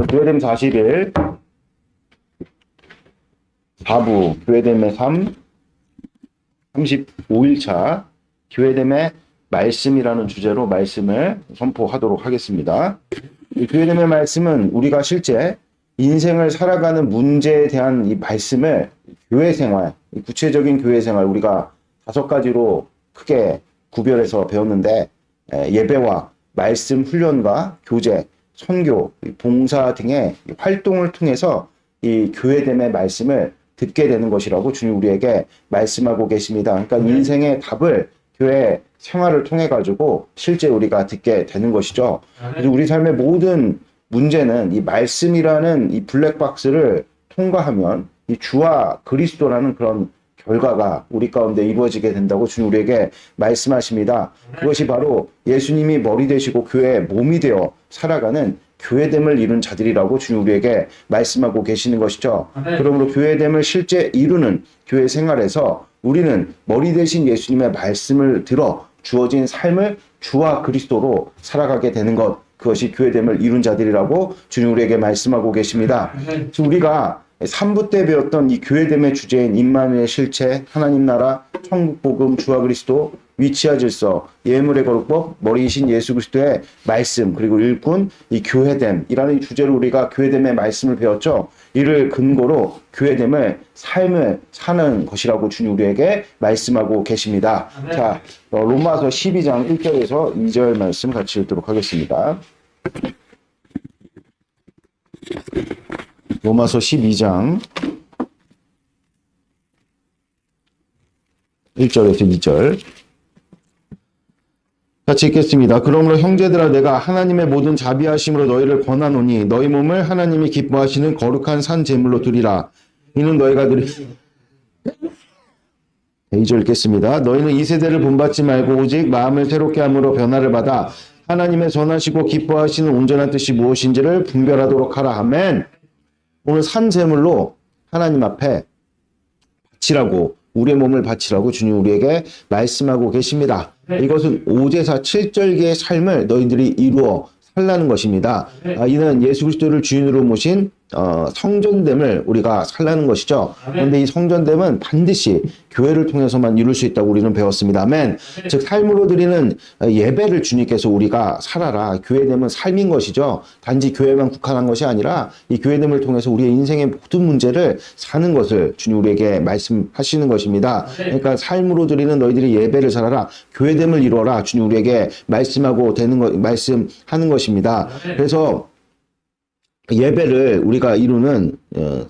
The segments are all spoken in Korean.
교회됨 40일 4부 교회됨의 35일차 교회됨의 말씀이라는 주제로 말씀을 선포하도록 하겠습니다. 이 교회됨의 말씀은 우리가 실제 인생을 살아가는 문제에 대한 이 말씀을 교회 생활, 구체적인 교회 생활 우리가 5가지로 크게 구별해서 배웠는데 예배와 말씀 훈련과 교제, 선교, 봉사 등의 활동을 통해서 이 교회됨의 말씀을 듣게 되는 것이라고 주님 우리에게 말씀하고 계십니다. 그러니까 인생의 답을 교회 생활을 통해 가지고 실제 우리가 듣게 되는 것이죠. 그래서 우리 삶의 모든 문제는 이 말씀이라는 이 블랙박스를 통과하면 이 주와 그리스도라는 그런 결과가 우리 가운데 이루어지게 된다고 주님 우리에게 말씀하십니다. 그것이 바로 예수님이 머리 되시고 교회의 몸이 되어 살아가는 교회됨을 이룬 자들이라고 주님 우리에게 말씀하고 계시는 것이죠. 그러므로 교회됨을 실제 이루는 교회 생활에서 우리는 머리 되신 예수님의 말씀을 들어 주어진 삶을 주와 그리스도로 살아가게 되는 것, 그것이 교회됨을 이룬 자들이라고 주님 우리에게 말씀하고 계십니다. 우리가 3부 때 배웠던 이 교회됨의 주제인 임마누엘 실체, 하나님 나라, 천국 복음, 주와 그리스도, 위치와 질서, 예물의 거룩법, 머리이신 예수 그리스도의 말씀, 그리고 일꾼, 이 교회됨이라는 이 주제로 우리가 교회됨의 말씀을 배웠죠. 이를 근거로 교회됨을 삶을 사는 것이라고 주님 우리에게 말씀하고 계십니다. 자, 로마서 12장 1절에서 2절 말씀 같이 읽도록 하겠습니다. 로마서 12장 1절에서 2절 같이 읽겠습니다. 그러므로 형제들아 내가 하나님의 모든 자비하심으로 너희를 권하노니 너희 몸을 하나님이 기뻐하시는 거룩한 산 제물로 드리라. 이는 너희가 드리 2절 읽겠습니다. 너희는 이 세대를 본받지 말고 오직 마음을 새롭게 함으로 변화를 받아 하나님의 선하시고 기뻐하시는 온전한 뜻이 무엇인지를 분별하도록 하라. 아멘. 오늘 산 제물로 하나님 앞에 바치라고, 우리의 몸을 바치라고 주님 우리에게 말씀하고 계십니다. 이것은 오제사 7절기의 삶을 너희들이 이루어 살라는 것입니다. 이는 예수 그리스도를 주인으로 모신 성전됨을 우리가 살라는 것이죠. 그런데 이 성전됨은 반드시 교회를 통해서만 이룰 수 있다고 우리는 배웠습니다. 아멘. 즉 삶으로 드리는 예배를 주님께서 우리가 살아라. 교회됨은 삶인 것이죠. 단지 교회만 국한한 것이 아니라 이 교회됨을 통해서 우리의 인생의 모든 문제를 사는 것을 주님 우리에게 말씀하시는 것입니다. 그러니까 삶으로 드리는 너희들이 예배를 살아라. 교회됨을 이루어라. 주님 우리에게 말씀하고 되는 것, 말씀하는 것입니다. 그래서 예배를 우리가 이루는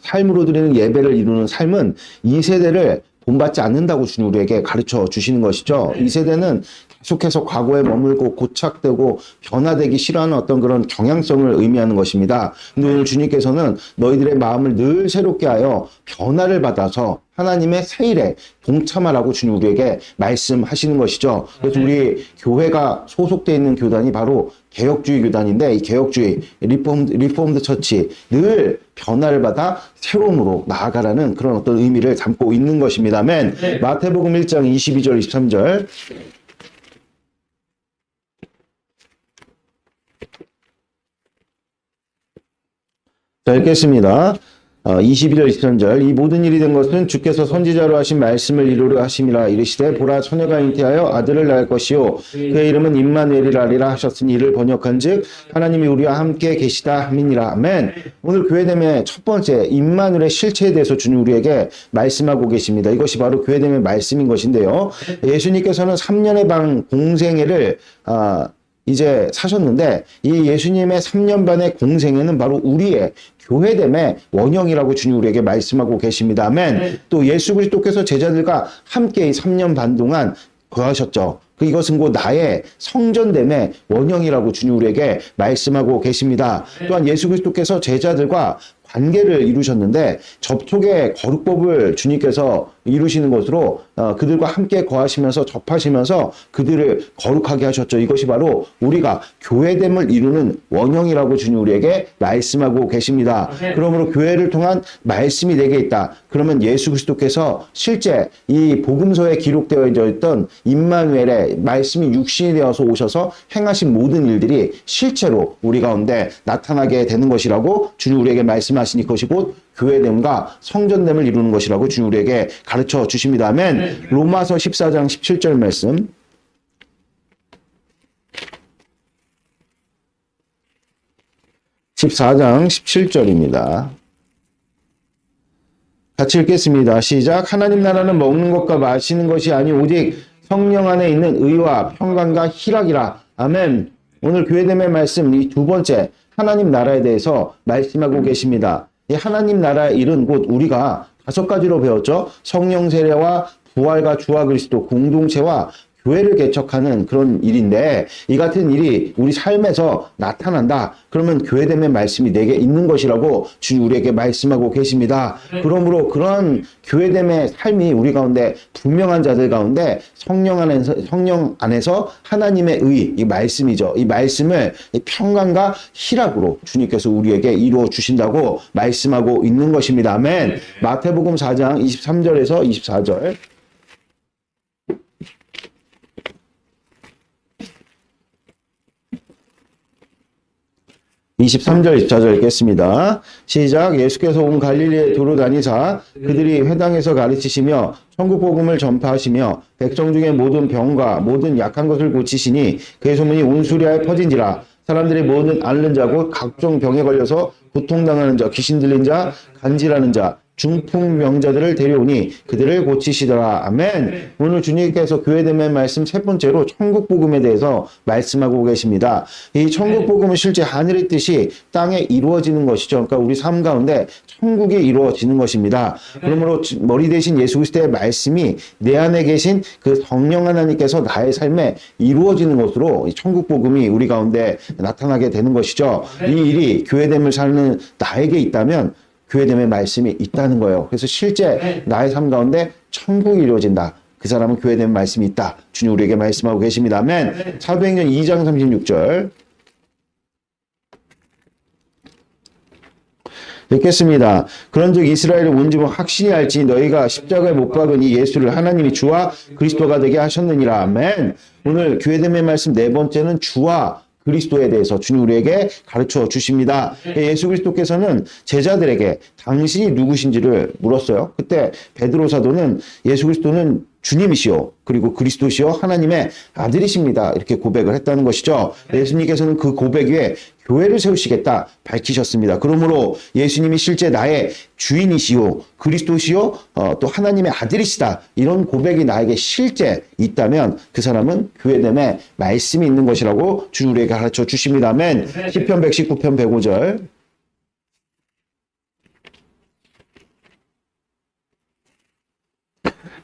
삶으로 드리는 예배를 이루는 삶은 이 세대를 본받지 않는다고 주님 우리에게 가르쳐 주시는 것이죠. 이 세대는 계속해서 과거에 머물고 고착되고 변화되기 싫어하는 어떤 그런 경향성을 의미하는 것입니다. 근데 오늘 주님께서는 너희들의 마음을 늘 새롭게 하여 변화를 받아서 하나님의 새 일에 동참하라고 주님 우리에게 말씀하시는 것이죠. 그래서 우리 교회가 소속되어 있는 교단이 바로 개혁주의 교단인데 이 개혁주의 리폼드 처치 늘 변화를 받아 새로움으로 나아가라는 그런 어떤 의미를 담고 있는 것입니다. 아멘. 마태복음 1장 22절 23절 자, 읽겠습니다. 22절 23절 이 모든 일이 된 것은 주께서 선지자로 하신 말씀을 이루려 하심이라. 이르시되 보라 처녀가 잉태하여 아들을 낳을 것이요 그의 이름은 임마누엘이라 하셨으니 이를 번역한즉 하나님이 우리와 함께 계시다 함이니라. 아멘. 오늘 교회됨의 첫 번째 임마누엘의 실체에 대해서 주님 우리에게 말씀하고 계십니다. 이것이 바로 교회됨의 말씀인 것인데요. 예수님께서는 3년의 방 공생애를 이제 사셨는데 이 예수님의 3년 반의 공생애는 바로 우리의 교회됨의 원형이라고 주님 우리에게 말씀하고 계십니다. 아멘. 또 예수 그리스도께서 제자들과 함께 이 3년 반 동안 거하셨죠. 이것은 곧 나의 성전됨의 원형이라고 주님 우리에게 말씀하고 계십니다. 또한 예수 그리스도께서 제자들과 관계를 이루셨는데 접촉의 거룩법을 주님께서 이루시는 것으로 그들과 함께 거하시면서 접하시면서 그들을 거룩하게 하셨죠. 이것이 바로 우리가 교회됨을 이루는 원형이라고 주님 우리에게 말씀하고 계십니다. 그러므로 교회를 통한 말씀이 내게 있다. 그러면 예수 그리스도께서 실제 이 복음서에 기록되어 있던 임마누엘의 말씀이 육신이 되어서 오셔서 행하신 모든 일들이 실제로 우리 가운데 나타나게 되는 것이라고 주님 우리에게 말씀하시니 그것이 곧 교회됨과 성전됨을 이루는 것이라고 주님 우리에게 가르쳐 주십니다. 아멘. 로마서 14장 17절 말씀. (14장 17절입니다) 같이 읽겠습니다. 시작. 하나님 나라는 먹는 것과 마시는 것이 아니 오직 성령 안에 있는 의와 평강과 희락이라. 아멘. 오늘 교회됨의 말씀 이 두 번째 하나님 나라에 대해서 말씀하고 계십니다. 이 하나님 나라의 일은 곧 우리가 5가지로 배웠죠. 성령 세례와 부활과 주와 그리스도 공동체와 교회를 개척하는 그런 일인데 이 같은 일이 우리 삶에서 나타난다. 그러면 교회됨의 말씀이 내게 있는 것이라고 주님 우리에게 말씀하고 계십니다. 그러므로 그런 교회됨의 삶이 우리 가운데 분명한 자들 가운데 성령 안에서 하나님의 의, 이 말씀이죠. 이 말씀을 평강과 희락으로 주님께서 우리에게 이루어 주신다고 말씀하고 있는 것입니다. 아멘. 마태복음 4장 23절에서 24절. 23절 24절 읽겠습니다. 시작. 예수께서 온 갈릴리에 두루 다니사 그들이 회당에서 가르치시며 천국 복음을 전파하시며 백성 중에 모든 병과 모든 약한 것을 고치시니 그의 소문이 온 수리아에 퍼진지라. 사람들이 모든 앓는 자고 각종 병에 걸려서 고통당하는 자, 귀신 들린 자, 간질하는 자, 중풍병자들을 데려오니 그들을 고치시더라. 아멘. 오늘 주님께서 교회됨의 말씀 세 번째로 천국 복음에 대해서 말씀하고 계십니다. 이 천국 복음은 실제 하늘의 뜻이 땅에 이루어지는 것이죠. 그러니까 우리 삶 가운데 천국이 이루어지는 것입니다. 그러므로 머리 대신 예수 그리스도의 말씀이 내 안에 계신 그 성령 하나님께서 나의 삶에 이루어지는 것으로 천국 복음이 우리 가운데 나타나게 되는 것이죠. 이 일이 교회됨을 사는 나에게 있다면 교회됨의 말씀이 있다는 거예요. 그래서 실제 나의 삶 가운데 천국이 이루어진다. 그 사람은 교회됨의 말씀이 있다. 주님 우리에게 말씀하고 계십니다. 아멘. 사도행전 2장 36절 읽겠습니다. 그런즉 이스라엘을 온집은 확신히 알지 너희가 십자가에 못 박은 이 예수를 하나님이 주와 그리스도가 되게 하셨느니라. 아멘. 오늘 교회됨의 말씀 네 번째는 주와 그리스도에 대해서 주님 우리에게 가르쳐 주십니다. 예수 그리스도께서는 제자들에게 당신이 누구신지를 물었어요. 그때 베드로 사도는 예수 그리스도는 주님이시오 그리고 그리스도시오 하나님의 아들이십니다. 이렇게 고백을 했다는 것이죠. 예수님께서는 그 고백 위에 교회를 세우시겠다 밝히셨습니다. 그러므로 예수님이 실제 나의 주인이시오 그리스도시오 또 하나님의 아들이시다 이런 고백이 나에게 실제 있다면 그 사람은 교회됨에 말씀이 있는 것이라고 주님 우리에게 가르쳐 주십니다. 아멘. 시편 119편 105절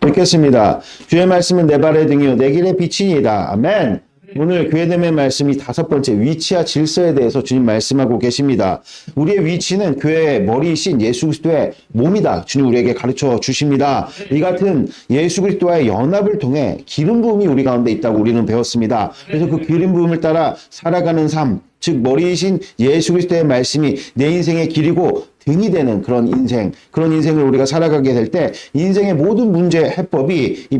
읽겠습니다. 주의 말씀은 내 발의 등이요 내 길의 빛이니이다. 아멘. 오늘 교회됨의 말씀이 다섯 번째 위치와 질서에 대해서 주님 말씀하고 계십니다. 우리의 위치는 교회의 머리이신 예수 그리스도의 몸이다. 주님 우리에게 가르쳐 주십니다. 이 같은 예수 그리스도와의 연합을 통해 기름 부음이 우리 가운데 있다고 우리는 배웠습니다. 그래서 그 기름 부음을 따라 살아가는 삶, 즉 머리이신 예수 그리스도의 말씀이 내 인생의 길이고 등이 되는 그런 인생을 우리가 살아가게 될 때 인생의 모든 문제 해법이 이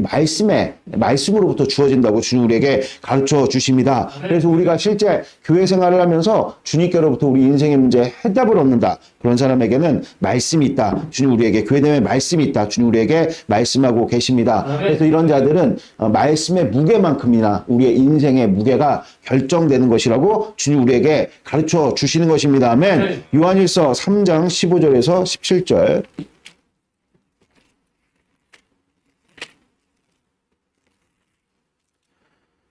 말씀으로부터 주어진다고 주님 우리에게 가르쳐 주십니다. 그래서 우리가 실제 교회 생활을 하면서 주님께로부터 우리 인생의 문제에 해답을 얻는다. 그런 사람에게는 말씀이 있다. 주님 우리에게 교회됨의 말씀이 있다. 주님 우리에게 말씀하고 계십니다. 그래서 이런 자들은 말씀의 무게만큼이나 우리의 인생의 무게가 결정되는 것이라고 주님 우리에게 가르쳐 주시는 것입니다. 아멘. 요한일서 3장 15절에서 17절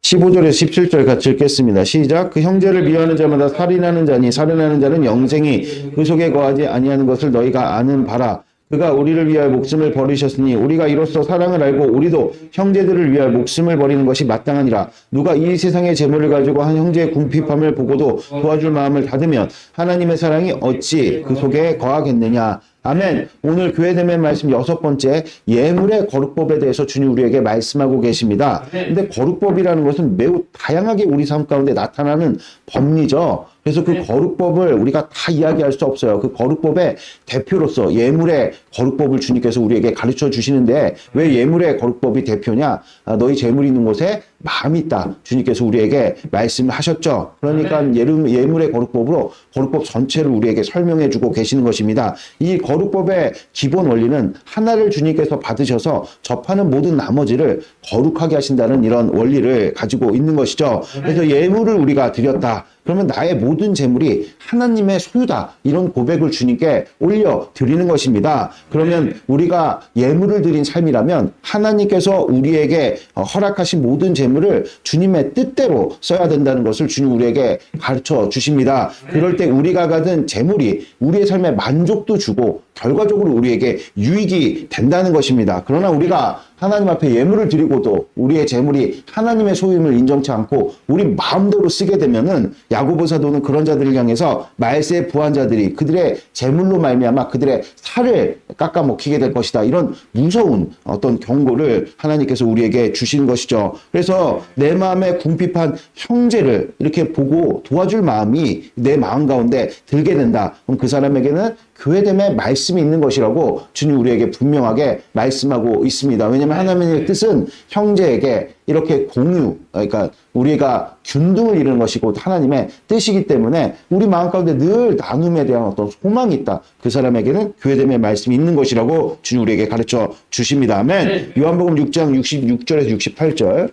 15절에서 17절 같이 읽겠습니다. 시작. 그 형제를 미워하는 자마다 살인하는 자니 살인하는 자는 영생이 그 속에 거하지 아니하는 것을 너희가 아는 바라. 그가 우리를 위하여 목숨을 버리셨으니 우리가 이로써 사랑을 알고 우리도 형제들을 위하여 목숨을 버리는 것이 마땅하니라. 누가 이 세상의 재물을 가지고 한 형제의 궁핍함을 보고도 도와줄 마음을 닫으면 하나님의 사랑이 어찌 그 속에 거하겠느냐. 아멘. 오늘 교회됨의 말씀 6번째, 예물의 거룩법에 대해서 주님 우리에게 말씀하고 계십니다. 근데 거룩법이라는 것은 매우 다양하게 우리 삶 가운데 나타나는 법리죠. 그래서 그 거룩법을 우리가 다 이야기할 수 없어요. 그 거룩법의 대표로서 예물의 거룩법을 주님께서 우리에게 가르쳐 주시는데, 왜 예물의 거룩법이 대표냐? 너희 재물이 있는 곳에 마음이 있다. 주님께서 우리에게 말씀을 하셨죠. 그러니까 예물의 거룩법으로 거룩법 전체를 우리에게 설명해 주고 계시는 것입니다. 이 거룩법의 기본 원리는 하나를 주님께서 받으셔서 접하는 모든 나머지를 거룩하게 하신다는 이런 원리를 가지고 있는 것이죠. 그래서 예물을 우리가 드렸다. 그러면 나의 모든 재물이 하나님의 소유다. 이런 고백을 주님께 올려 드리는 것입니다. 그러면 우리가 예물을 드린 삶이라면 하나님께서 우리에게 허락하신 모든 재물을 주님의 뜻대로 써야 된다는 것을 주님 우리에게 가르쳐 주십니다. 그럴 때 우리가 가진 재물이 우리의 삶에 만족도 주고 결과적으로 우리에게 유익이 된다는 것입니다. 그러나 우리가 하나님 앞에 예물을 드리고도 우리의 재물이 하나님의 소유임을 인정치 않고 우리 마음대로 쓰게 되면은, 야고보 사도는 그런 자들을 향해서 말세의 부한 자들이 그들의 재물로 말미암아 그들의 살을 깎아 먹히게 될 것이다, 이런 무서운 어떤 경고를 하나님께서 우리에게 주신 것이죠. 그래서 내 마음에 궁핍한 형제를 이렇게 보고 도와줄 마음이 내 마음 가운데 들게 된다. 그럼 그 사람에게는 교회됨의 말씀이 있는 것이라고 주님 우리에게 분명하게 말씀하고 있습니다. 왜냐하면 하나님의 뜻은 형제에게 이렇게 그러니까 우리가 균등을 이루는 것이고 하나님의 뜻이기 때문에 우리 마음 가운데 늘 나눔에 대한 어떤 소망이 있다. 그 사람에게는 교회됨의 말씀이 있는 것이라고 주님 우리에게 가르쳐 주십니다. 아멘. 요한복음 6장 66절에서 68절.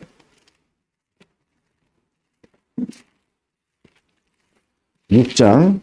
6장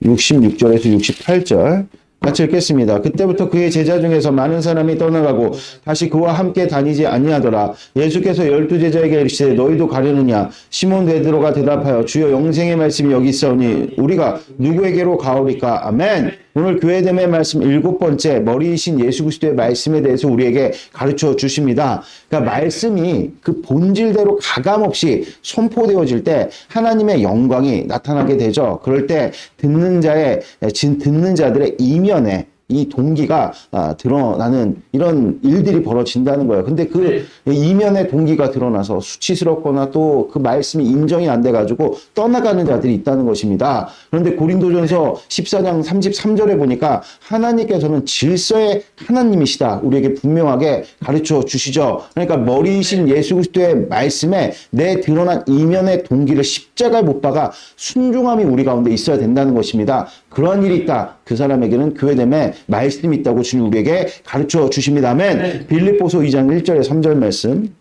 66절에서 68절 같이 읽겠습니다. 그때부터 그의 제자 중에서 많은 사람이 떠나가고 다시 그와 함께 다니지 아니하더라. 예수께서 12제자에게 이르시되 너희도 가려느냐? 시몬 베드로가 대답하여 주여 영생의 말씀이 여기 있사오니 우리가 누구에게로 가오리까? 아멘. 오늘 교회됨의 말씀 7번째, 머리이신 예수 그리스도의 말씀에 대해서 우리에게 가르쳐 주십니다. 그러니까 말씀이 그 본질대로 가감없이 선포되어질 때 하나님의 영광이 나타나게 되죠. 그럴 때 듣는 자들의 이면에 이 동기가 드러나는 이런 일들이 벌어진다는 거예요. 근데 그 이면의 동기가 드러나서 수치스럽거나 또 그 말씀이 인정이 안 돼가지고 떠나가는 자들이 있다는 것입니다. 그런데 고린도전서 14장 33절에 보니까 하나님께서는 질서의 하나님이시다. 우리에게 분명하게 가르쳐 주시죠. 그러니까 머리이신 예수 그리스도의 말씀에 내 드러난 이면의 동기를 십자가에 못 박아 순종함이 우리 가운데 있어야 된다는 것입니다. 그러한 일이 있다. 그 사람에게는 교회됨에 말씀이 있다고 주님 우리에게 가르쳐 주십니다. 아멘. 빌립보서 2장 1절에 3절 말씀.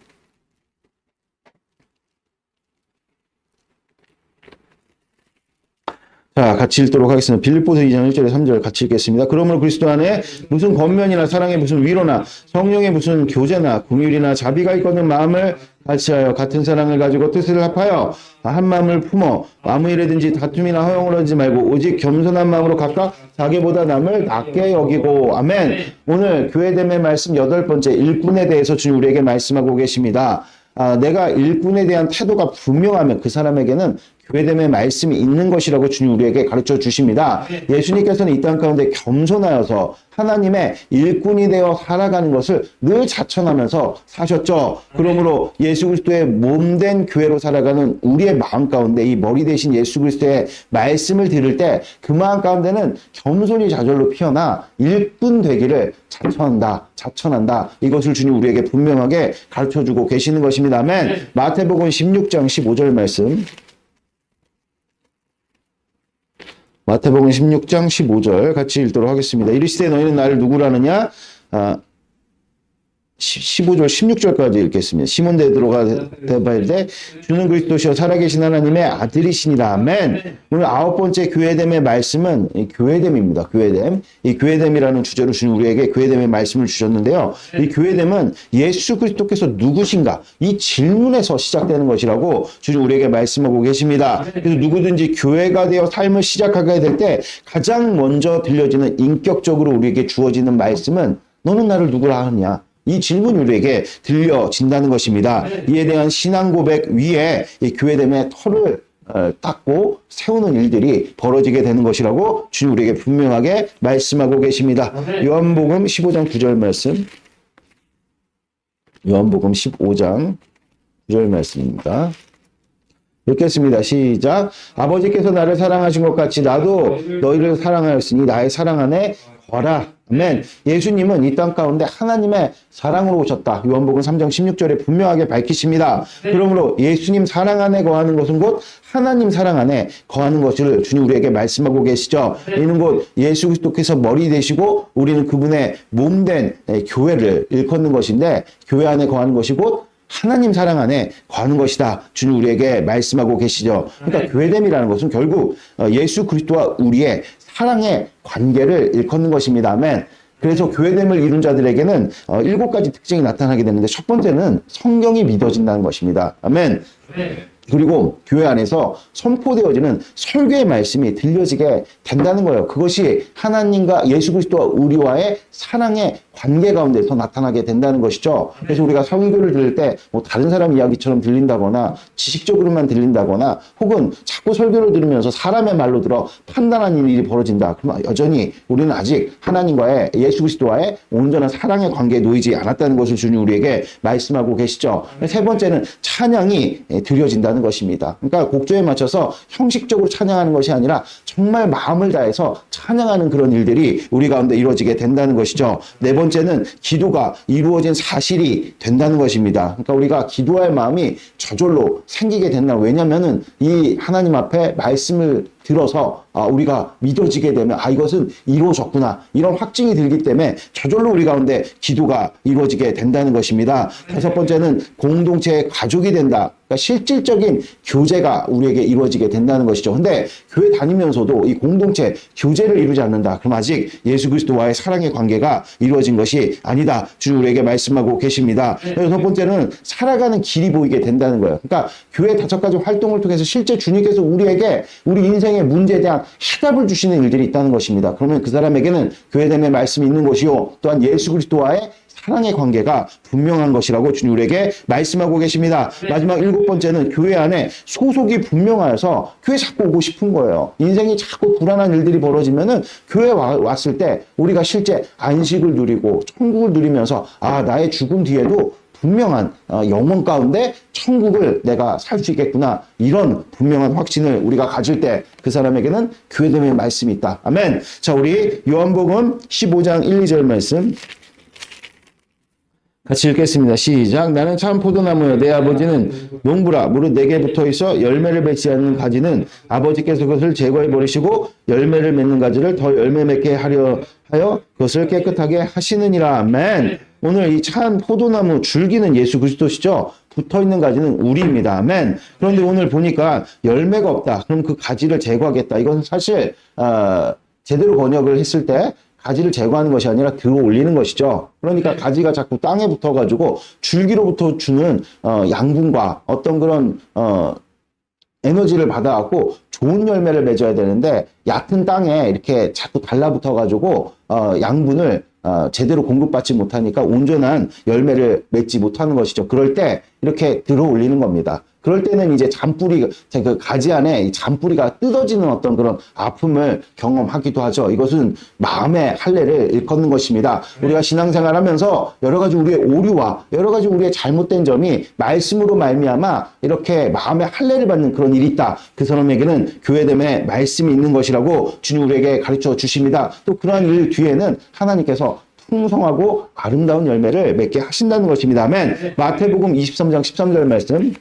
자, 같이 읽도록 하겠습니다. 빌립보서 2장 1절에 3절 같이 읽겠습니다. 그러므로 그리스도 안에 무슨 권면이나 사랑의 무슨 위로나 성령의 무슨 교제나 긍휼이나 자비가 있거든 마음을 같이하여 같은 사랑을 가지고 뜻을 합하여 한 마음을 품어 아무 일에든지 다툼이나 허용을 하지 말고 오직 겸손한 마음으로 각각 자기보다 남을 낮게 여기고. 아멘. 오늘 교회됨의 말씀 8번째, 일꾼에 대해서 주님 우리에게 말씀하고 계십니다. 내가 일꾼에 대한 태도가 분명하면 그 사람에게는 교회됨의 말씀이 있는 것이라고 주님 우리에게 가르쳐 주십니다. 예수님께서는 이 땅 가운데 겸손하여서 하나님의 일꾼이 되어 살아가는 것을 늘 자청하면서 사셨죠. 그러므로 예수 그리스도의 몸된 교회로 살아가는 우리의 마음 가운데 이 머리 대신 예수 그리스도의 말씀을 들을 때 그 마음 가운데는 겸손이 좌절로 피어나 일꾼 되기를 자천한다. 이것을 주님 우리에게 분명하게 가르쳐주고 계시는 것입니다. 아멘. 마태복음 16장 15절 말씀. 마태복음 16장 15절 같이 읽도록 하겠습니다. 이르시되 너희는 나를 누구라느냐? 15절, 16절까지 읽겠습니다. 시몬 베드로가 대답하되 주는 그리스도시요 살아계신 하나님의 아들이시니라. 아멘. 오늘 9번째 교회됨의 말씀은 교회됨입니다. 교회됨. 이 교회됨이라는 주제로 주님 우리에게 교회됨의 말씀을 주셨는데요. 이 교회됨은 예수 그리스도께서 누구신가? 이 질문에서 시작되는 것이라고 주님 우리에게 말씀하고 계십니다. 그래서 누구든지 교회가 되어 삶을 시작하게 될 때 가장 먼저 들려지는 인격적으로 우리에게 주어지는 말씀은 너는 나를 누구라 하느냐? 이 질문이 우리에게 들려진다는 것입니다. 이에 대한 신앙 고백 위에 이 교회됨의 털을 닦고 세우는 일들이 벌어지게 되는 것이라고 주님 우리에게 분명하게 말씀하고 계십니다. 요한복음 15장 9절 말씀. 요한복음 15장 9절 말씀입니다. 읽겠습니다. 시작. 아버지께서 나를 사랑하신 것 같이 나도 너희를 사랑하였으니 나의 사랑 안에 거라. 아멘. 예수님은 이 땅 가운데 하나님의 사랑으로 오셨다. 요한복음 3장 16절에 분명하게 밝히십니다. 그러므로 예수님 사랑 안에 거하는 것은 곧 하나님 사랑 안에 거하는 것을 주님 우리에게 말씀하고 계시죠. 이는 곧 예수 그리스도께서 머리 되시고 우리는 그분의 몸된 교회를 일컫는 것인데 교회 안에 거하는 것이 곧 하나님 사랑 안에 거하는 것이다. 주님 우리에게 말씀하고 계시죠. 그러니까 교회됨이라는 것은 결국 예수 그리스도와 우리의 사랑의 관계를 일컫는 것입니다. 아멘. 그래서 교회됨을 이룬 자들에게는 7가지 특징이 나타나게 되는데 첫 번째는 성경이 믿어진다는 것입니다. 아멘. 그리고 교회 안에서 선포되어지는 설교의 말씀이 들려지게 된다는 거예요. 그것이 하나님과 예수 그리스도와 우리와의 사랑의 관계 가운데서 나타나게 된다는 것이죠. 그래서 우리가 설교를 들을 때 뭐 다른 사람 이야기처럼 들린다거나 지식적으로만 들린다거나 혹은 자꾸 설교를 들으면서 사람의 말로 들어 판단하는 일이 벌어진다. 그러면 여전히 우리는 아직 하나님과의 예수 그리스도와의 온전한 사랑의 관계에 놓이지 않았다는 것을 주님 우리에게 말씀하고 계시죠. 세 번째는 찬양이 드려진다는 것입니다. 그러니까 곡조에 맞춰서 형식적으로 찬양하는 것이 아니라 정말 마음을 다해서 찬양하는 그런 일들이 우리 가운데 이루어지게 된다는 것이죠. 네 번째는 기도가 이루어진 사실이 된다는 것입니다. 그러니까 우리가 기도할 마음이 저절로 생기게 된다. 왜냐하면은 이 하나님 앞에 말씀을 들어서 우리가 믿어지게 되면 이것은 이루어졌구나 이런 확증이 들기 때문에 저절로 우리 가운데 기도가 이루어지게 된다는 것입니다. 다섯 번째는 공동체의 가족이 된다. 그러니까 실질적인 교제가 우리에게 이루어지게 된다는 것이죠. 근데 교회 다니면서도 이 공동체 교제를 이루지 않는다. 그럼 아직 예수 그리스도와의 사랑의 관계가 이루어진 것이 아니다. 주님 우리에게 말씀하고 계십니다. 여섯 번째는 살아가는 길이 보이게 된다는 거예요. 그러니까 교회 5가지 활동을 통해서 실제 주님께서 우리에게 우리 인생의 문제에 대한 해답을 주시는 일들이 있다는 것입니다. 그러면 그 사람에게는 교회됨의 말씀이 있는 것이요. 또한 예수 그리스도와의 사랑의 관계가 분명한 것이라고 주님 우리에게 말씀하고 계십니다. 마지막 7번째는 교회 안에 소속이 분명하여서 교회 자꾸 오고 싶은 거예요. 인생이 자꾸 불안한 일들이 벌어지면은 교회 왔을 때 우리가 실제 안식을 누리고 천국을 누리면서 나의 죽음 뒤에도 분명한 영혼 가운데 천국을 내가 살 수 있겠구나. 이런 분명한 확신을 우리가 가질 때 그 사람에게는 교회됨의 말씀이 있다. 아멘. 자, 우리 요한복음 15장 1, 2절 말씀 같이 읽겠습니다. 시작. 나는 참 포도나무여 내 아버지는 농부라. 무릇 내게 붙어있어 열매를 맺지 않는 가지는 아버지께서 그것을 제거해 버리시고 열매를 맺는 가지를 더 열매 맺게 하려 하여 그것을 깨끗하게 하시느니라. 아멘. 오늘 이 참 포도나무 줄기는 예수 그리스도시죠. 붙어있는 가지는 우리입니다. 아멘. 그런데 오늘 보니까 열매가 없다. 그럼 그 가지를 제거하겠다. 이것은 사실 제대로 번역을 했을 때 가지를 제거하는 것이 아니라 들어 올리는 것이죠. 그러니까 가지가 자꾸 땅에 붙어가지고 줄기로부터 주는 양분과 어떤 그런 에너지를 받아갖고 좋은 열매를 맺어야 되는데 얕은 땅에 이렇게 자꾸 달라붙어가지고 양분을 제대로 공급받지 못하니까 온전한 열매를 맺지 못하는 것이죠. 그럴 때 이렇게 들어 올리는 겁니다. 그럴 때는 이제 잔뿌리, 그 가지 안에 이 잔뿌리가 뜯어지는 어떤 그런 아픔을 경험하기도 하죠. 이것은 마음의 할례를 일컫는 것입니다. 우리가 신앙생활 하면서 여러 가지 우리의 오류와 여러 가지 우리의 잘못된 점이 말씀으로 말미암아 이렇게 마음의 할례를 받는 그런 일이 있다. 그 사람에게는 교회됨의 말씀이 있는 것이라고 주님 우리에게 가르쳐 주십니다. 또 그러한 일 뒤에는 하나님께서 풍성하고 아름다운 열매를 맺게 하신다는 것입니다. 아멘. 마태복음 23장 13절 말씀.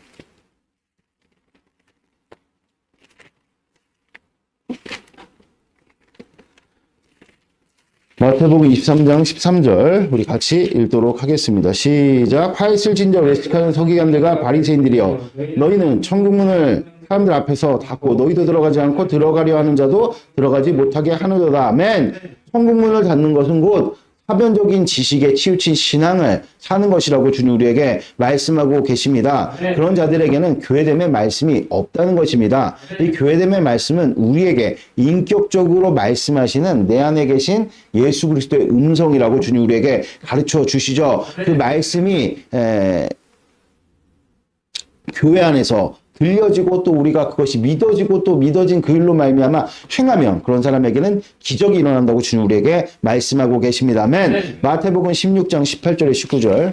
마태복음 23장 13절 우리 같이 읽도록 하겠습니다. 시작. 화 있을 진저 외식하는 서기관들과 바리새인들이여 너희는 천국문을 사람들 앞에서 닫고 너희도 들어가지 않고 들어가려 하는 자도 들어가지 못하게 하느도다. 아멘. 천국문을 닫는 것은 곧 사변적인 지식에 치우친 신앙을 사는 것이라고 주님 우리에게 말씀하고 계십니다. 그런 자들에게는 교회됨의 말씀이 없다는 것입니다. 이 교회됨의 말씀은 우리에게 인격적으로 말씀하시는 내 안에 계신 예수 그리스도의 음성이라고 주님 우리에게 가르쳐 주시죠. 그 말씀이 교회 안에서 들려지고 또 우리가 그것이 믿어지고 또 믿어진 그 일로 말미암아 행하면 그런 사람에게는 기적이 일어난다고 주님 우리에게 말씀하고 계십니다. 아멘. 마태복음 16장 18절에 19절.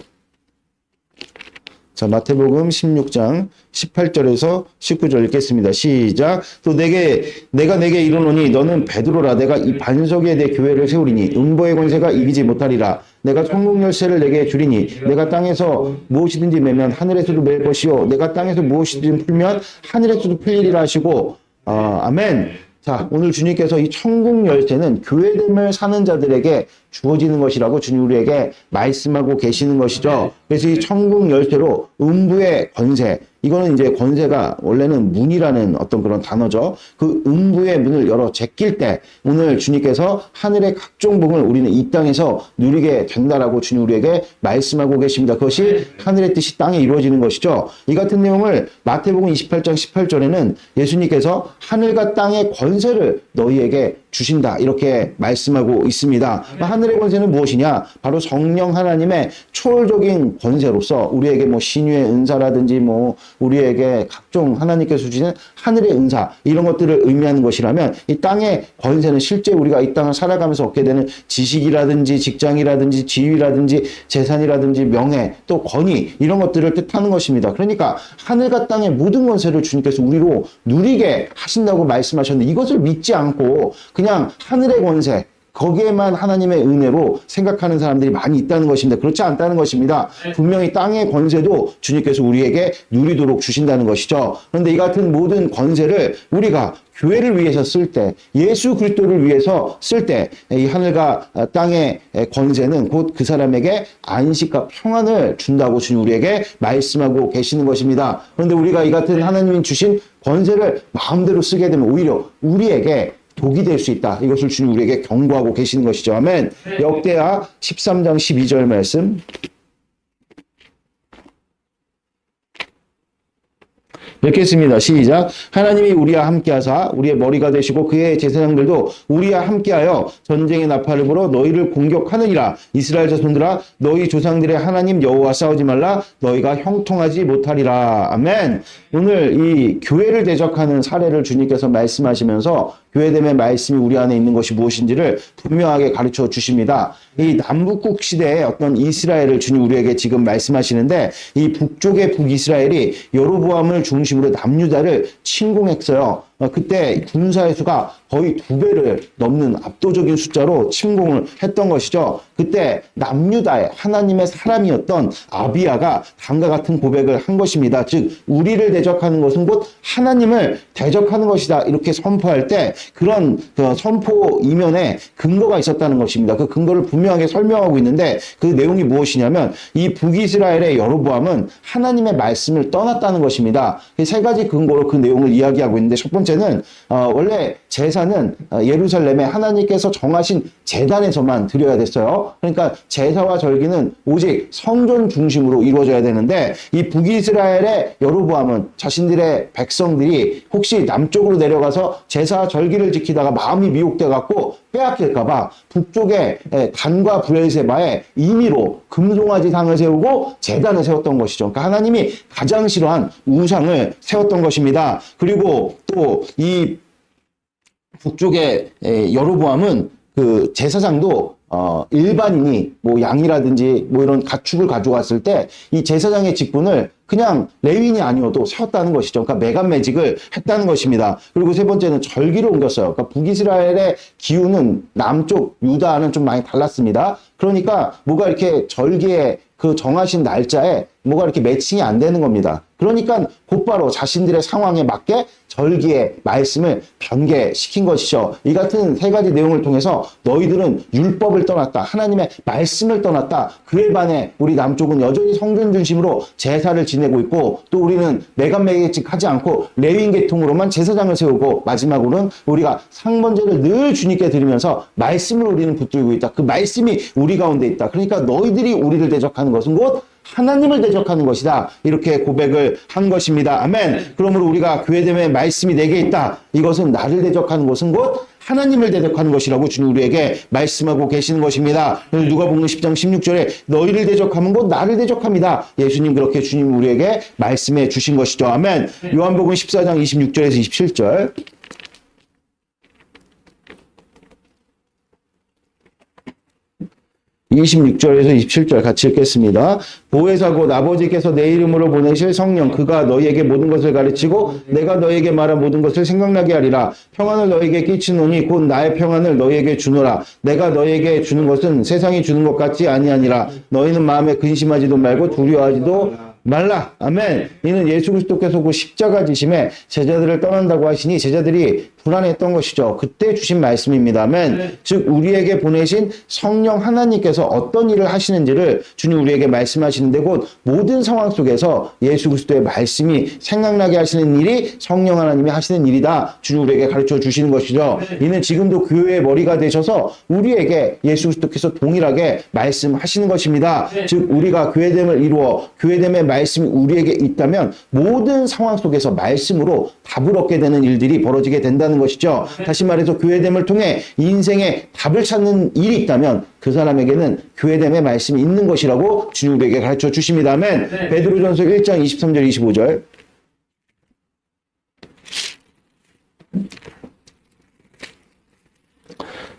자, 마태복음 16장 18절에서 19절 읽겠습니다. 시작. 또 내가 내게 이르노니 너는 베드로라. 내가 이 반석에 내 교회를 세우리니 음보의 권세가 이기지 못하리라. 내가 천국 열쇠를 내게 주리니 내가 땅에서 무엇이든지 매면 하늘에서도 맬 것이요 내가 땅에서 무엇이든지 풀면 하늘에서도 풀리리라 하시고 아멘. 자, 오늘 주님께서 이 천국 열쇠는 교회됨을 사는 자들에게 주어지는 것이라고 주님 우리에게 말씀하고 계시는 것이죠. 그래서 이 천국 열쇠로 음부의 권세, 이거는 이제 권세가 원래는 문이라는 어떤 그런 단어죠. 그 음부의 문을 열어 제낄 때 오늘 주님께서 하늘의 각종 복을 우리는 이 땅에서 누리게 된다라고 주님 우리에게 말씀하고 계십니다. 그것이 하늘의 뜻이 땅에 이루어지는 것이죠. 이 같은 내용을 마태복음 28장 18절에는 예수님께서 하늘과 땅의 권세를 너희에게 주신다 이렇게 말씀하고 있습니다. 하늘의 권세는 무엇이냐? 바로 성령 하나님의 초월적인 권세로서 우리에게 뭐 신유의 은사라든지 뭐 우리에게 각종 하나님께서 주시는 하늘의 은사 이런 것들을 의미하는 것이라면 이 땅의 권세는 실제 우리가 이 땅을 살아가면서 얻게 되는 지식이라든지 직장이라든지 지위라든지 재산이라든지 명예 또 권위 이런 것들을 뜻하는 것입니다. 그러니까 하늘과 땅의 모든 권세를 주님께서 우리로 누리게 하신다고 말씀하셨는데 이것을 믿지 않고 그냥 하늘의 권세 거기에만 하나님의 은혜로 생각하는 사람들이 많이 있다는 것입니다. 그렇지 않다는 것입니다. 분명히 땅의 권세도 주님께서 우리에게 누리도록 주신다는 것이죠. 그런데 이 같은 모든 권세를 우리가 교회를 위해서 쓸 때, 예수 그리스도를 위해서 쓸 때 이 하늘과 땅의 권세는 곧 그 사람에게 안식과 평안을 준다고 주님 우리에게 말씀하고 계시는 것입니다. 그런데 우리가 이 같은 하나님이 주신 권세를 마음대로 쓰게 되면 오히려 우리에게 독이 될 수 있다. 이것을 주님 우리에게 경고하고 계시는 것이죠. 아멘. 역대하 13장 12절 말씀. 읽겠습니다. 시작. 하나님이 우리와 함께하사 우리의 머리가 되시고 그의 제사장들도 우리와 함께하여 전쟁의 나팔을 불어 너희를 공격하느니라. 이스라엘 자손들아 너희 조상들의 하나님 여호와 싸우지 말라. 너희가 형통하지 못하리라. 아멘. 오늘 이 교회를 대적하는 사례를 주님께서 말씀하시면서 교회됨의 말씀이 우리 안에 있는 것이 무엇인지를 분명하게 가르쳐 주십니다. 이 남북국 시대의 어떤 이스라엘을 주님 우리에게 지금 말씀하시는데 이 북쪽의 북이스라엘이 여로보암을 중심으로 남유다를 침공했어요. 그때 군사의 수가 거의 2배를 넘는 압도적인 숫자로 침공을 했던 것이죠. 그때 남유다의 하나님의 사람이었던 아비야가 다음과 같은 고백을 한 것입니다. 즉 우리를 대적하는 것은 곧 하나님을 대적하는 것이다. 이렇게 선포할 때 그런 선포 이면에 근거가 있었다는 것입니다. 그 근거를 분명하게 설명하고 있는데 그 내용이 무엇이냐면 이 북이스라엘의 여로보암은 하나님의 말씀을 떠났다는 것입니다. 세 가지 근거로 그 내용을 이야기하고 있는데 첫 번째는 원래 제사는 예루살렘에 하나님께서 정하신 제단에서만 드려야 됐어요. 그러니까 제사와 절기는 오직 성전 중심으로 이루어져야 되는데 이 북이스라엘의 여로보암은 자신들의 백성들이 혹시 남쪽으로 내려가서 제사와 절기를 지키다가 마음이 미혹돼 갖고 빼앗길까봐 북쪽에 단과 브엘세바에 임의로 금송아지 상을 세우고 제단을 세웠던 것이죠. 그러니까 하나님이 가장 싫어한 우상을 세웠던 것입니다. 그리고 또 이 북쪽의 여로보암은 그 제사장도 일반인이 뭐 양이라든지 뭐 이런 가축을 가져왔을 때 이 제사장의 직분을 그냥 레위인이 아니어도 세웠다는 것이죠. 그러니까 매간매직을 했다는 것입니다. 그리고 세 번째는 절기를 옮겼어요. 그러니까 북이스라엘의 기후는 남쪽 유다는 좀 많이 달랐습니다. 그러니까 뭐가 이렇게 절기에 그 정하신 날짜에 뭐가 이렇게 매칭이 안 되는 겁니다. 그러니까 곧바로 자신들의 상황에 맞게 절기의 말씀을 변개시킨 것이죠. 이 같은 세 가지 내용을 통해서 너희들은 율법을 떠났다. 하나님의 말씀을 떠났다. 그에 반해 우리 남쪽은 여전히 성전 중심으로 제사를 지내고 있고 또 우리는 매간매직하지 않고 레위인 계통으로만 제사장을 세우고 마지막으로는 우리가 상번제를 늘 주님께 드리면서 말씀을 우리는 붙들고 있다. 그 말씀이 우리 가운데 있다. 그러니까 너희들이 우리를 대적하는 것은 곧 하나님을 대적하는 것이다. 이렇게 고백을 한 것입니다. 아멘. 그러므로 우리가 교회됨의 말씀이 내게 있다. 이것은 나를 대적하는 것은 곧 하나님을 대적하는 것이라고 주님 우리에게 말씀하고 계시는 것입니다. 누가복음 10장 16절에 너희를 대적하면 곧 나를 대적합니다. 예수님 그렇게 주님 우리에게 말씀해 주신 것이죠. 아멘. 요한복음 14장 26절에서 27절. 26절에서 27절 같이 읽겠습니다. 보혜사 곧 아버지께서 내 이름으로 보내실 성령 그가 너희에게 모든 것을 가르치고 내가 너희에게 말한 모든 것을 생각나게 하리라. 평안을 너희에게 끼치노니 곧 나의 평안을 너희에게 주노라. 내가 너희에게 주는 것은 세상이 주는 것 같지 아니하니라. 너희는 마음에 근심하지도 말고 두려워하지도 말라. 아멘. 이는 예수 그리스도께서 그 십자가 지심에 제자들을 떠난다고 하시니 제자들이 불안했던 것이죠. 그때 주신 말씀입니다. 아멘. 네. 즉 우리에게 보내신 성령 하나님께서 어떤 일을 하시는지를 주님 우리에게 말씀하시는데 곧 모든 상황 속에서 예수 그리스도의 말씀이 생각나게 하시는 일이 성령 하나님이 하시는 일이다. 주님 우리에게 가르쳐 주시는 것이죠. 네. 이는 지금도 교회의 머리가 되셔서 우리에게 예수 그리스도께서 동일하게 말씀하시는 것입니다. 네. 즉 우리가 교회됨을 이루어 교회됨의 말씀이 우리에게 있다면 모든 상황 속에서 말씀으로 답을 얻게 되는 일들이 벌어지게 된다는 것이죠. 다시 말해서 교회됨을 통해 인생의 답을 찾는 일이 있다면 그 사람에게는 교회됨의 말씀이 있는 것이라고 주님 우리에게 가르쳐 주십니다. 아멘. 네. 베드로전서 1장 23절 25절.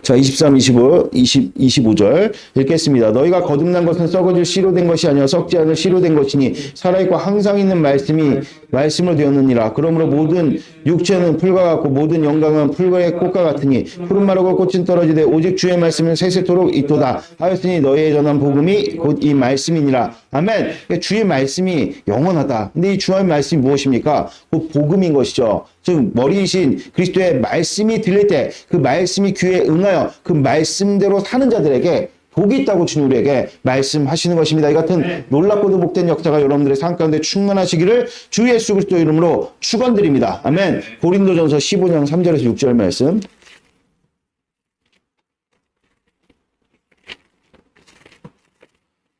자, 23, 25절 읽겠습니다. 너희가 거듭난 것은 썩어질 씨로 된 것이 아니라 썩지 않을 씨로 된 것이니 살아있고 항상 있는 말씀이 말씀으로 되었느니라. 그러므로 모든 육체는 풀과 같고 모든 영광은 풀의 꽃과 같으니 푸른 마르고 꽃은 떨어지되 오직 주의 말씀은 세세토록 있도다 하였으니 너희의 전한 복음이 곧 이 말씀이니라. 아멘. 그러니까 주의 말씀이 영원하다. 근데 이 주의 말씀이 무엇입니까? 곧 복음인 것이죠. 즉 머리이신 그리스도의 말씀이 들릴 때 그 말씀이 귀에 응하여 그 말씀대로 사는 자들에게 복이 있다고 주님 우리에게 말씀하시는 것입니다. 이 같은 놀랍고도 복된 역사가 여러분들의 삶 가운데 충만하시기를 주 예수 그리스도 이름으로 축원드립니다. 아멘. 고린도전서 15장 3절에서 6절 말씀.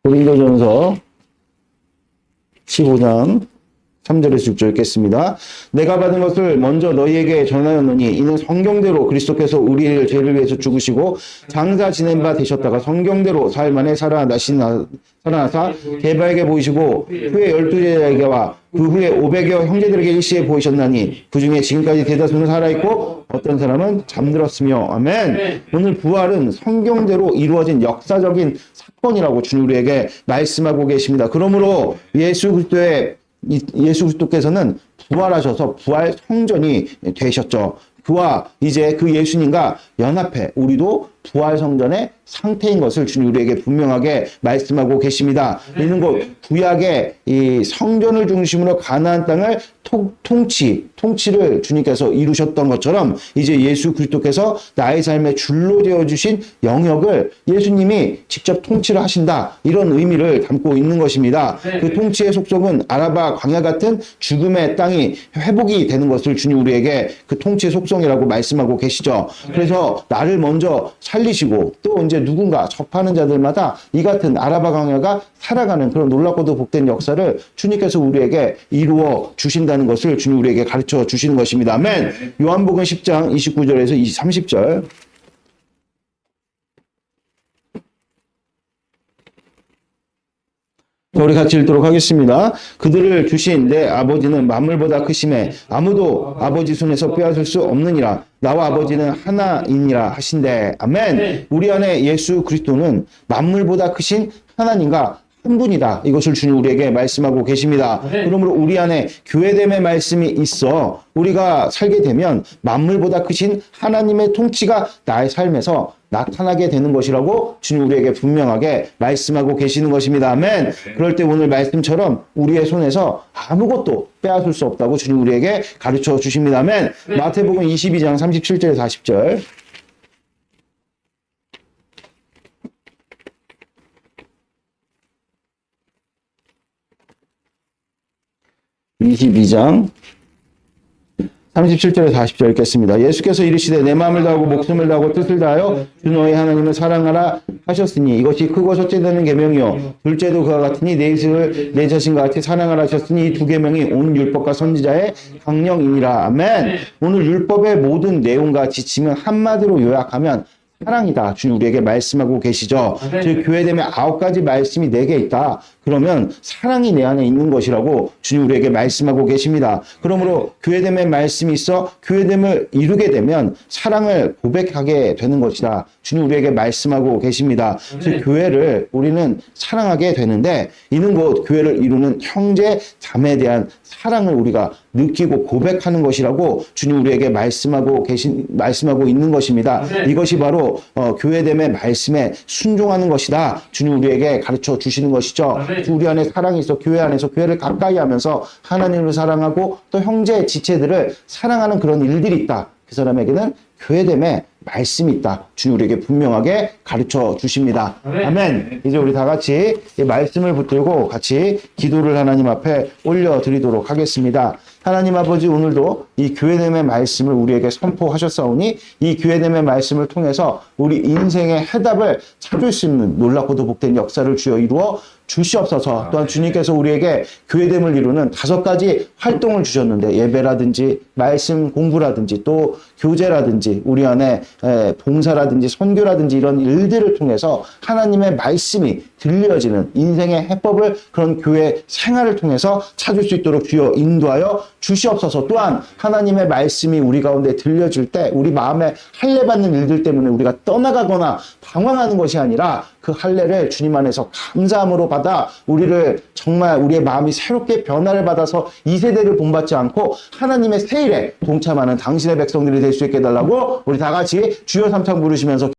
고린도전서 15장 3절에서 6절 읽겠습니다. 내가 받은 것을 먼저 너희에게 전하였노니 이는 성경대로 그리스도께서 우리를 죄를 위해서 죽으시고 장사 지낸 바 되셨다가 성경대로 사흘 만에 살아나사 게바에게 보이시고 후에 12제자에게와 그 후에 500여 형제들에게 일시에 보이셨나니 그 중에 지금까지 대다수는 살아있고 어떤 사람은 잠들었으며. 아멘. 오늘 부활은 성경대로 이루어진 역사적인 사건이라고 주님 우리에게 말씀하고 계십니다. 그러므로 예수 그리스도께서는 부활하셔서 부활 성전이 되셨죠. 그와 이제 그 예수님과 연합해 우리도 부활 성전의 상태인 것을 주님 우리에게 분명하게 말씀하고 계십니다. 이는 곧 구약의 이 성전을 중심으로 가나안 땅을 통치를 주님께서 이루셨던 것처럼 이제 예수 그리스도께서 나의 삶의 줄로 되어 주신 영역을 예수님이 직접 통치를 하신다. 이런 의미를 담고 있는 것입니다. 그 통치의 속성은 아라바 광야 같은 죽음의 땅이 회복이 되는 것을 주님 우리에게 그 통치의 속성이라고 말씀하고 계시죠. 그래서 나를 먼저 살리시고 또 이제 누군가 접하는 자들마다 이 같은 아라바 광야가 살아가는 그런 놀랍고도 복된 역사를 주님께서 우리에게 이루어 주신다는 것을 주님 우리에게 가르쳐 주시는 것입니다. 아멘. 요한복음 10장 29절에서 30절. 우리 같이 읽도록 하겠습니다. 그들을 주신 내 아버지는 만물보다 크심에 아무도 아버지 손에서 빼앗을 수 없느니라. 나와 아버지는 하나이니라 하신대. 아멘. 우리 안에 예수 그리스도는 만물보다 크신 하나님과 한 분이다. 이것을 주님 우리에게 말씀하고 계십니다. 그러므로 우리 안에 교회됨의 말씀이 있어 우리가 살게 되면 만물보다 크신 하나님의 통치가 나의 삶에서 나타나게 되는 것이라고 주님 우리에게 분명하게 말씀하고 계시는 것입니다. 아멘. 그럴 때 오늘 말씀처럼 우리의 손에서 아무것도 빼앗을 수 없다고 주님 우리에게 가르쳐 주십니다. 아멘. 마태복음 22장 37절 40절. 22장 37절에 40절 읽겠습니다. 예수께서 이르시되 내 마음을 다하고 목숨을 다하고 뜻을 다하여 주 너희 하나님을 사랑하라 하셨으니 이것이 크고 첫째 되는 계명이요 둘째도 그와 같으니 내 이웃을 내 자신과 같이 사랑하라 하셨으니 이 두 계명이 온 율법과 선지자의 강령이니라. 아멘. 오늘 율법의 모든 내용과 지침은 한마디로 요약하면 사랑이다. 주님 우리에게 말씀하고 계시죠. 즉 교회됨의 9가지 말씀이 내게 있다. 그러면 사랑이 내 안에 있는 것이라고 주님 우리에게 말씀하고 계십니다. 그러므로 교회됨의 말씀이 있어 교회됨을 이루게 되면 사랑을 고백하게 되는 것이다. 주님 우리에게 말씀하고 계십니다. 즉 교회를 우리는 사랑하게 되는데 이는 곧 교회를 이루는 형제 자매에 대한 사랑을 우리가 느끼고 고백하는 것이라고 주님 우리에게 말씀하고 있는 것입니다. 이것이 바로 교회됨의 말씀에 순종하는 것이다. 주님 우리에게 가르쳐 주시는 것이죠. 우리 안에 사랑이 있어 교회 안에서 교회를 가까이 하면서 하나님을 사랑하고 또 형제 지체들을 사랑하는 그런 일들이 있다. 그 사람에게는 교회됨의 말씀이 있다. 주님 우리에게 분명하게 가르쳐 주십니다. 아멘. 이제 우리 다 같이 이 말씀을 붙들고 같이 기도를 하나님 앞에 올려드리도록 하겠습니다. 하나님 아버지 오늘도 이 교회됨의 말씀을 우리에게 선포하셨사오니 이 교회됨의 말씀을 통해서 우리 인생의 해답을 찾을 수 있는 놀랍고도 복된 역사를 주여 이루어 주시옵소서. 또한 주님께서 우리에게 교회됨을 이루는 5가지 활동을 주셨는데 예배라든지 말씀 공부라든지 또 교제라든지 우리 안에 봉사라든지 선교라든지 이런 일들을 통해서 하나님의 말씀이 들려지는 인생의 해법을 그런 교회 생활을 통해서 찾을 수 있도록 주여 인도하여 주시옵소서. 또한 하나님의 말씀이 우리 가운데 들려질 때 우리 마음에 할례받는 일들 때문에 우리가 떠나가거나 방황하는 것이 아니라 그 할례를 주님 안에서 감사함으로 받아 우리를 정말 우리의 마음이 새롭게 변화를 받아서 이 세대를 본받지 않고 하나님의 새 일에 동참하는 당신의 백성들이 될 수 있게 해달라고 우리 다 같이 주여 삼창 부르시면서